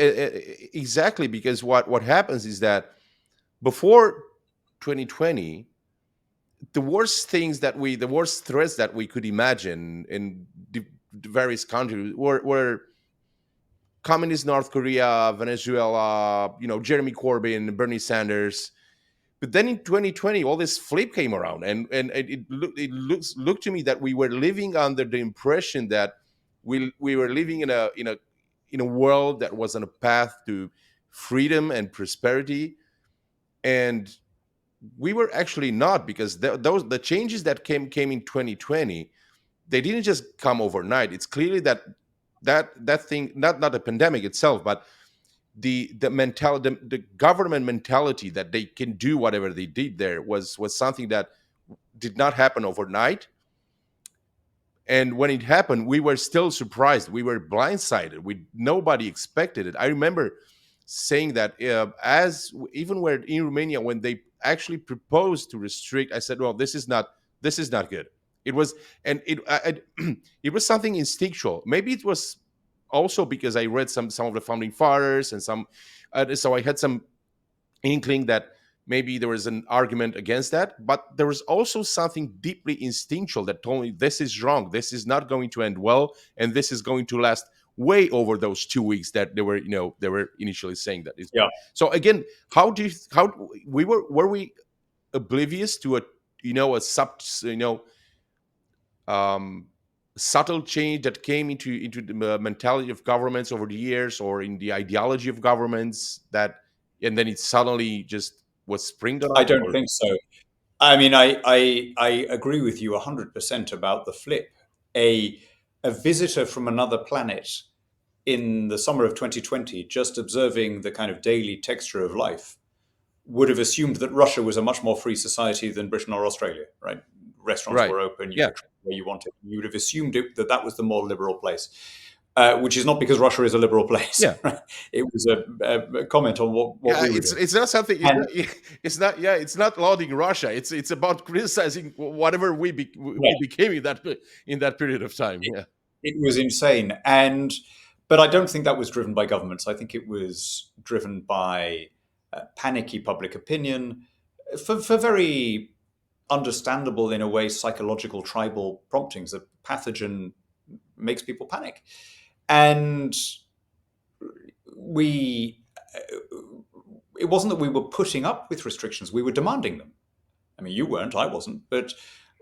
exactly, because what happens is that before 2020, the worst threats that we could imagine in the various countries were communist North Korea, Venezuela, Jeremy Corbyn, Bernie Sanders. But then in 2020, all this flip came around, and it looked to me that we were living under the impression that we were living in a world that was on a path to freedom and prosperity, and we were actually not, because the changes that came in 2020, they didn't just come overnight. It's clearly that thing, not the pandemic itself, but the mentality, the government mentality that they can do whatever they did there was something that did not happen overnight. And when it happened, we were still surprised. We were blindsided. Nobody expected it. I remember saying that, as even where in Romania, when they actually proposed to restrict, I said, "Well, this is not good." It was, and it was something instinctual. Maybe it was also because I read some of the founding fathers, and so I had some inkling that maybe there was an argument against that, but there was also something deeply instinctual that told me this is wrong, this is not going to end well, and this is going to last way over those 2 weeks that they were initially saying that is. Yeah. So again, how were we oblivious to a sub um subtle change that came into the mentality of governments over the years, or in the ideology of governments, that and then it suddenly just was springed on I us? don't Or think so. I mean, I agree with you 100% about the flip. A a visitor from another planet in the summer of 2020, just observing the kind of daily texture of life, would have assumed that Russia was a much more free society than Britain or Australia, right? Restaurants right, were open, you yeah, could travel where you wanted. You would have assumed that was the more liberal place, which is not because Russia is a liberal place. yeah, Right? It was a comment on what yeah. we were doing. It's not something. It's And not. It's not. Yeah, it's not lauding Russia. It's about criticizing whatever we yeah, became in that period of time. it, Yeah, it was insane. But I don't think that was driven by governments. I think it was driven by panicky public opinion for very understandable, in a way, psychological tribal promptings. A pathogen makes people panic, and we. It wasn't that we were putting up with restrictions; we were demanding them. I mean, you weren't, I wasn't, but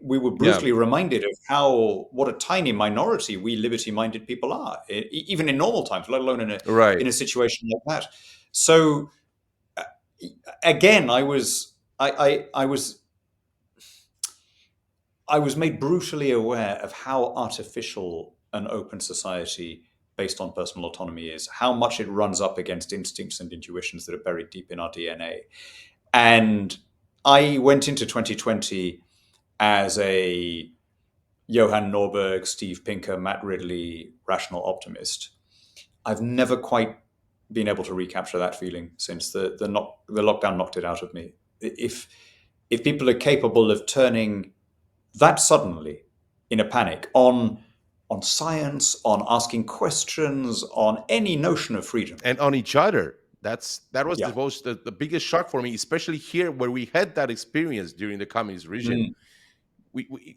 we were yeah, brutally reminded of what a tiny minority we liberty-minded people are, even in normal times, let alone right. in a situation like that. So uh, again, I was made brutally aware of how artificial an open society based on personal autonomy is, how much it runs up against instincts and intuitions that are buried deep in our DNA. And I went into 2020 as a Johann Norberg, Steve Pinker, Matt Ridley, rational optimist. I've never quite been able to recapture that feeling since the lockdown knocked it out of me. If people are capable of turning that suddenly in a panic on science, on asking questions, on any notion of freedom, And on each other. That was yeah, the biggest shock for me, especially here where we had that experience during the communist regime. mm,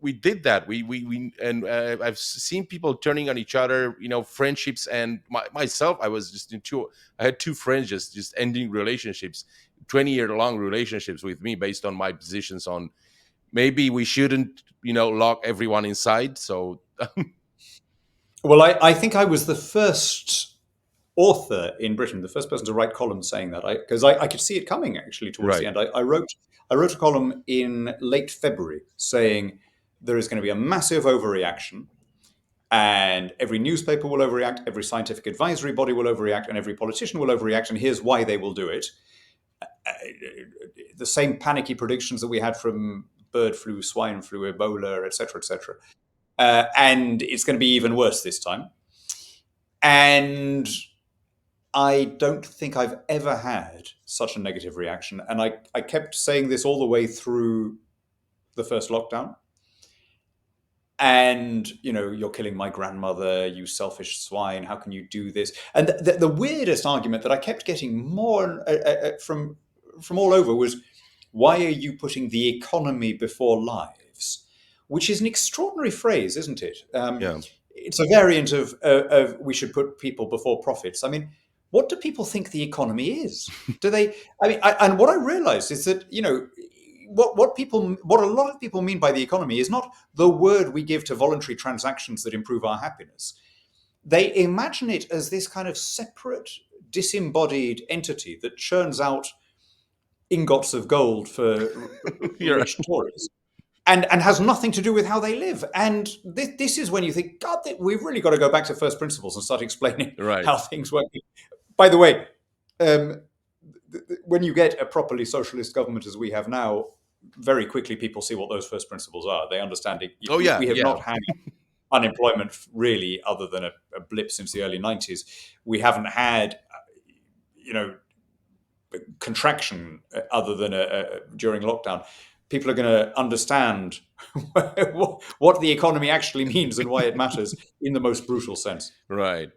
We did that. And I've seen people turning on each other. Friendships, and myself. I had two friends just ending relationships, 20-year-long relationships with me, based on my positions on maybe we shouldn't lock everyone inside. So well, I think I was the first author in Britain, the first person to write columns saying that, because I could see it coming actually towards the right, end. I wrote a column in late February saying there is going to be a massive overreaction, and every newspaper will overreact, every scientific advisory body will overreact, and every politician will overreact, and here's why they will do it. The same panicky predictions that we had from bird flu, swine flu, Ebola, etc., etc. And it's going to be even worse this time. And I don't think I've ever had such a negative reaction. And I kept saying this all the way through the first lockdown. and you're killing my grandmother, you selfish swine, how can you do this? And the weirdest argument that I kept getting more from all over was, why are you putting the economy before lives? Which is an extraordinary phrase, isn't it? Yeah. It's a variant of we should put people before profits. I mean, what do people think the economy is? Do they? I mean, and what I realized is that what a lot of people mean by the economy is not the word we give to voluntary transactions that improve our happiness. They imagine it as this kind of separate, disembodied entity that churns out ingots of gold for You're rich Tories, and has nothing to do with how they live. And this is when you think, God, we've really got to go back to first principles and start explaining right. how things work. By the way, um, when you get a properly socialist government as we have now, very quickly people see what those first principles are. They understand it. Oh yeah, We have yeah. not had unemployment really, other than a blip since the early 90s. We haven't had, contraction other than during lockdown. People are going to understand what the economy actually means and why it matters in the most brutal sense. Right.